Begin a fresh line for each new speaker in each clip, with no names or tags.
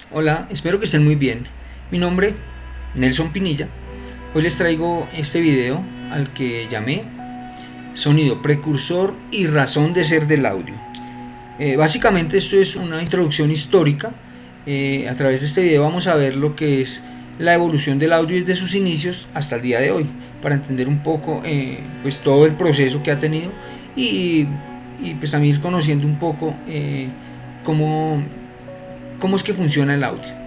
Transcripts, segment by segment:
Hola, espero que estén muy bien. Mi nombre, Nelson Pinilla. Hoy les traigo este video al que llamé Sonido precursor y razón de ser del audio. Básicamente esto es una introducción histórica. A través de este video vamos a ver lo que es la evolución del audio desde sus inicios hasta el día de hoy, para entender un poco pues todo el proceso que ha tenido y pues también ir conociendo un poco cómo es que funciona el audio.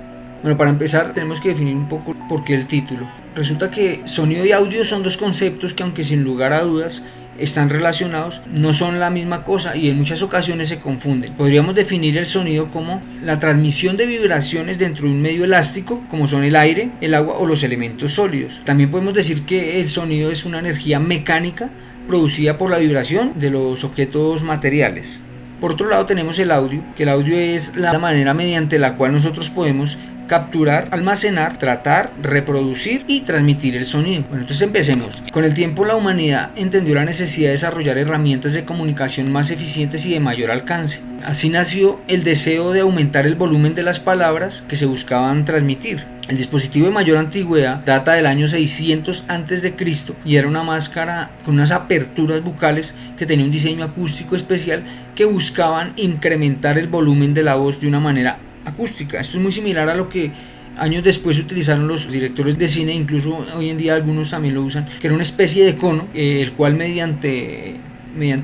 Bueno, para empezar tenemos que definir un poco por qué el título. Resulta que sonido y audio son dos conceptos que, aunque sin lugar a dudas están relacionados, no son la misma cosa y en muchas ocasiones se confunden. Podríamos definir el sonido como la transmisión de vibraciones dentro de un medio elástico, como son el aire, el agua o los elementos sólidos. También podemos decir que el sonido es una energía mecánica producida por la vibración de los objetos materiales. Por otro lado tenemos el audio, que el audio es la manera mediante la cual nosotros podemos capturar, almacenar, tratar, reproducir y transmitir el sonido. Bueno, entonces empecemos. Con el tiempo la humanidad entendió la necesidad de desarrollar herramientas de comunicación más eficientes y de mayor alcance. Así nació el deseo de aumentar el volumen de las palabras que se buscaban transmitir. El dispositivo de mayor antigüedad data del año 600 a.C. y era una máscara con unas aperturas bucales que tenía un diseño acústico especial que buscaban incrementar el volumen de la voz de una manera acústica. Esto es muy similar a lo que años después utilizaron los directores de cine, incluso hoy en día algunos también lo usan, que era una especie de cono, el cual mediante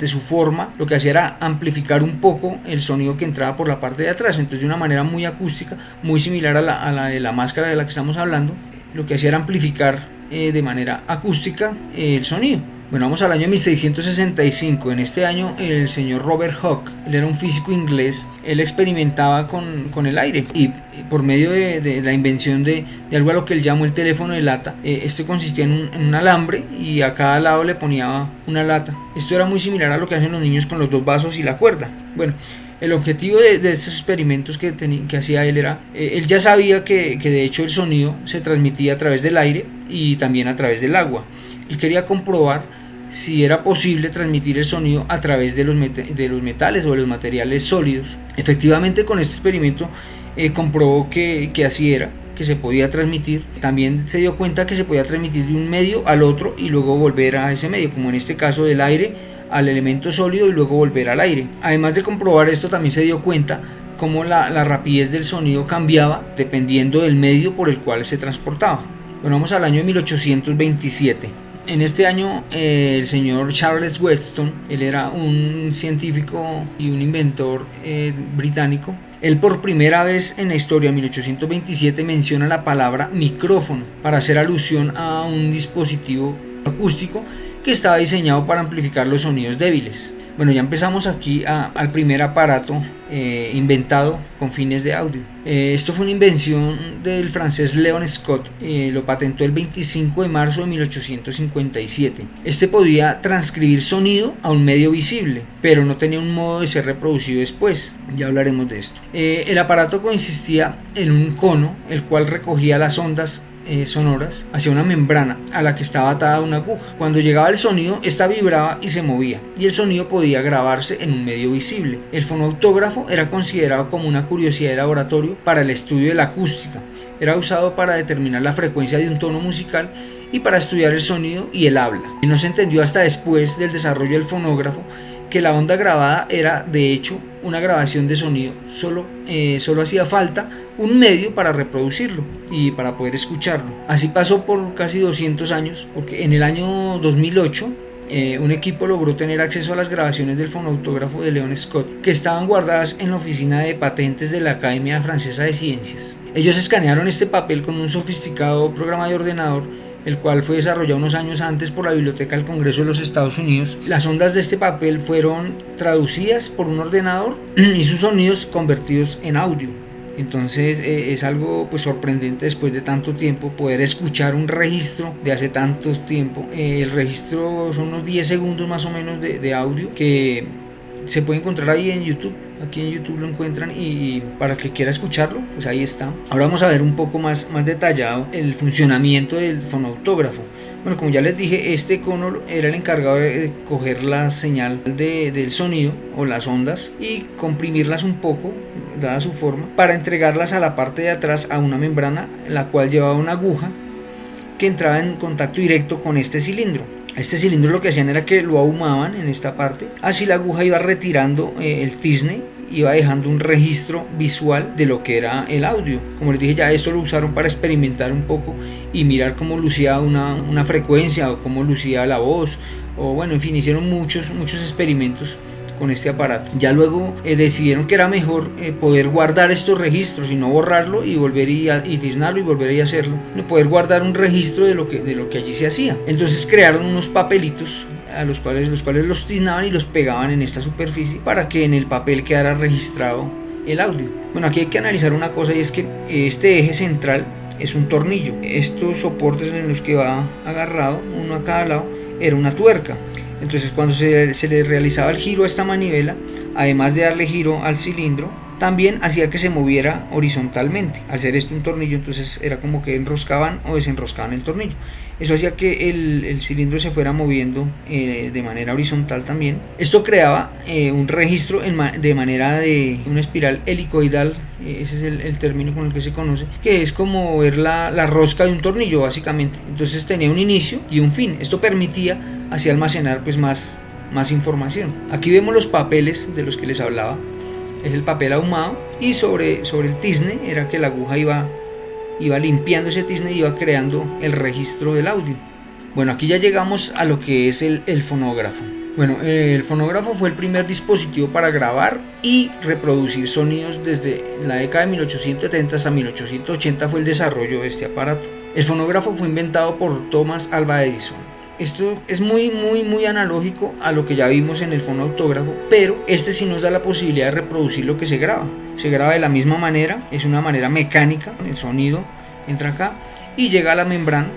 su forma lo que hacía era amplificar un poco el sonido que entraba por la parte de atrás. Entonces, de una manera muy acústica, muy similar a la de la máscara de la que estamos hablando, lo que hacía era amplificar de manera acústica el sonido. Bueno, vamos al año 1665. En este año el señor Robert Hooke, él era un físico inglés, él experimentaba con el aire y por medio de la invención de algo a lo que él llamó el teléfono de lata. Esto consistía en un alambre y a cada lado le ponía una lata. Esto era muy similar a lo que hacen los niños con los dos vasos y la cuerda. Bueno, el objetivo de estos experimentos que hacía él era, él ya sabía que de hecho el sonido se transmitía a través del aire y también a través del agua. Él quería comprobar si era posible transmitir el sonido a través de los metales o de los materiales sólidos. Efectivamente, con este experimento comprobó que así era, que se podía transmitir. También se dio cuenta que se podía transmitir de un medio al otro y luego volver a ese medio, como en este caso del aire al elemento sólido y luego volver al aire. Además de comprobar esto, también se dio cuenta cómo la rapidez del sonido cambiaba dependiendo del medio por el cual se transportaba. Bueno, vamos al año 1827. En este año el señor Charles Weston, él era un científico y un inventor británico. Él por primera vez en la historia, en 1827, menciona la palabra micrófono para hacer alusión a un dispositivo acústico que estaba diseñado para amplificar los sonidos débiles. Bueno, ya empezamos aquí al primer aparato inventado con fines de audio. Esto fue una invención del francés Leon Scott, lo patentó el 25 de marzo de 1857. Este podía transcribir sonido a un medio visible, pero no tenía un modo de ser reproducido después. Ya hablaremos de esto. El aparato consistía en un cono, el cual recogía las ondas sonoras hacia una membrana a la que estaba atada una aguja. Cuando llegaba el sonido, esta vibraba y se movía, y el sonido podía grabarse en un medio visible. El fonoautógrafo era considerado como una curiosidad de laboratorio para el estudio de la acústica. Era usado para determinar la frecuencia de un tono musical y para estudiar el sonido y el habla. Y no se entendió hasta después del desarrollo del fonógrafo que la onda grabada era de hecho una grabación de sonido, solo hacía falta un medio para reproducirlo y para poder escucharlo. Así pasó por casi 200 años, porque en el año 2008 un equipo logró tener acceso a las grabaciones del fonautógrafo de Leon Scott, que estaban guardadas en la oficina de patentes de la Academia Francesa de Ciencias. Ellos escanearon este papel con un sofisticado programa de ordenador, el cual fue desarrollado unos años antes por la Biblioteca del Congreso de los Estados Unidos. Las ondas de este papel fueron traducidas por un ordenador y sus sonidos convertidos en audio. Entonces es algo pues sorprendente después de tanto tiempo poder escuchar un registro de hace tanto tiempo. El registro son unos 10 segundos más o menos de audio que se puede encontrar ahí en YouTube. Aquí en YouTube lo encuentran y para el que quiera escucharlo, pues ahí está. Ahora vamos a ver un poco más detallado el funcionamiento del fonautógrafo. Bueno, como ya les dije, este cono era el encargado de coger la señal del sonido o las ondas y comprimirlas un poco, dada su forma, para entregarlas a la parte de atrás a una membrana, la cual llevaba una aguja que entraba en contacto directo con este cilindro. Este cilindro lo que hacían era que lo ahumaban en esta parte, así la aguja iba retirando el tizne, iba dejando un registro visual de lo que era el audio. Como les dije, ya esto lo usaron para experimentar un poco y mirar cómo lucía una frecuencia o cómo lucía la voz, o bueno, en fin, hicieron muchos experimentos con este aparato. Ya luego decidieron que era mejor poder guardar estos registros y no borrarlo y volver y tiznarlo y volver a hacerlo, no, poder guardar un registro de lo que allí se hacía. Entonces crearon unos papelitos a los cuales los tiznaban y los pegaban en esta superficie para que en el papel quedara registrado el audio. Bueno, aquí hay que analizar una cosa, y es que este eje central es un tornillo. Estos soportes en los que va agarrado, uno a cada lado, era una tuerca. Entonces cuando se le realizaba el giro a esta manivela, además de darle giro al cilindro, también hacía que se moviera horizontalmente. Al ser esto un tornillo, entonces era como que enroscaban o desenroscaban el tornillo. Eso hacía que el cilindro se fuera moviendo de manera horizontal también. Esto creaba un registro de manera de una espiral helicoidal. Ese es el término con el que se conoce, que es como ver la rosca de un tornillo básicamente. Entonces tenía un inicio y un fin. Esto permitía así almacenar pues más información. Aquí vemos los papeles de los que les hablaba. Es el papel ahumado, y sobre el tizne era que la aguja iba limpiando ese tizne y iba creando el registro del audio. Bueno, aquí ya llegamos a lo que es el fonógrafo. Bueno, el fonógrafo fue el primer dispositivo para grabar y reproducir sonidos. Desde la década de 1870 hasta 1880 fue el desarrollo de este aparato. El fonógrafo fue inventado por Thomas Alva Edison. Esto es muy analógico a lo que ya vimos en el fonoautógrafo, pero este sí nos da la posibilidad de reproducir lo que se graba. Se graba de la misma manera, es una manera mecánica, el sonido entra acá y llega a la membrana.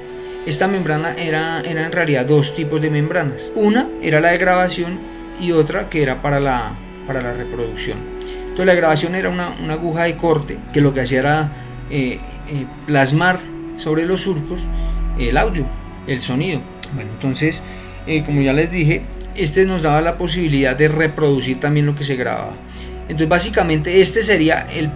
Esta membrana era en realidad dos tipos de membranas. Una era la de grabación y otra que era para la reproducción. Entonces la grabación era una aguja de corte que lo que hacía era plasmar sobre los surcos el audio, el sonido. Bueno, entonces, como ya les dije, este nos daba la posibilidad de reproducir también lo que se grababa. Entonces, básicamente, este sería el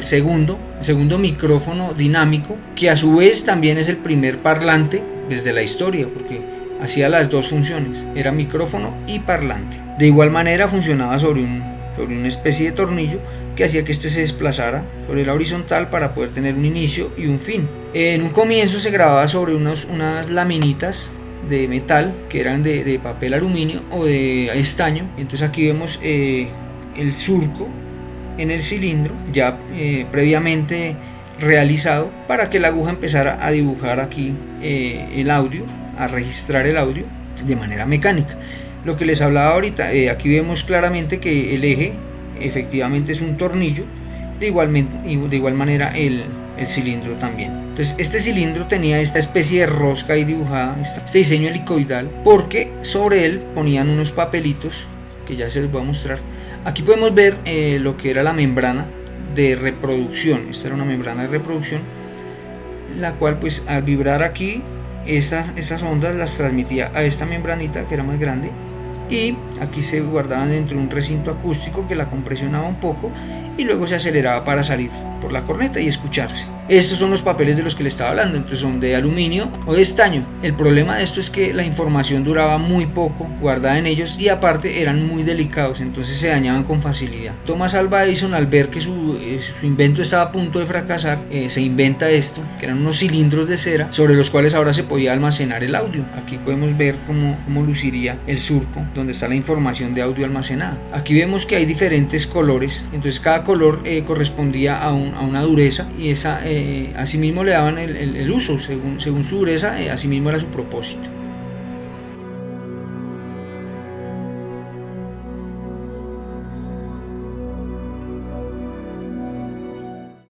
segundo micrófono dinámico, que a su vez también es el primer parlante desde la historia, porque hacía las dos funciones, era micrófono y parlante. De igual manera, funcionaba sobre una especie de tornillo que hacía que este se desplazara sobre la horizontal para poder tener un inicio y un fin. En un comienzo se grababa sobre unas laminitas de metal que eran de papel aluminio o de estaño. Entonces aquí vemos el surco en el cilindro ya previamente realizado para que la aguja empezara a dibujar aquí el audio, a registrar el audio de manera mecánica. Lo que les hablaba ahorita, aquí vemos claramente que el eje efectivamente es un tornillo, de igual manera el cilindro también. Entonces este cilindro tenía esta especie de rosca ahí dibujada, este diseño helicoidal, porque sobre él ponían unos papelitos que ya se los voy a mostrar. Aquí podemos ver lo que era la membrana de reproducción. Esta era una membrana de reproducción, la cual pues al vibrar aquí estas ondas las transmitía a esta membranita que era más grande, y aquí se guardaban dentro de un recinto acústico que la compresionaba un poco y luego se aceleraba para salir por la corneta y escucharse. Estos son los papeles de los que le estaba hablando, entonces son de aluminio o de estaño. El problema de esto es que la información duraba muy poco guardada en ellos, y aparte eran muy delicados, entonces se dañaban con facilidad. Thomas Alva Edison, al ver que su invento estaba a punto de fracasar, se inventa esto, que eran unos cilindros de cera sobre los cuales ahora se podía almacenar el audio. Aquí podemos ver cómo luciría el surco donde está la información de audio almacenada. Aquí vemos que hay diferentes colores, entonces cada color correspondía a una dureza, y asimismo le daban el uso según su dureza, asimismo era su propósito.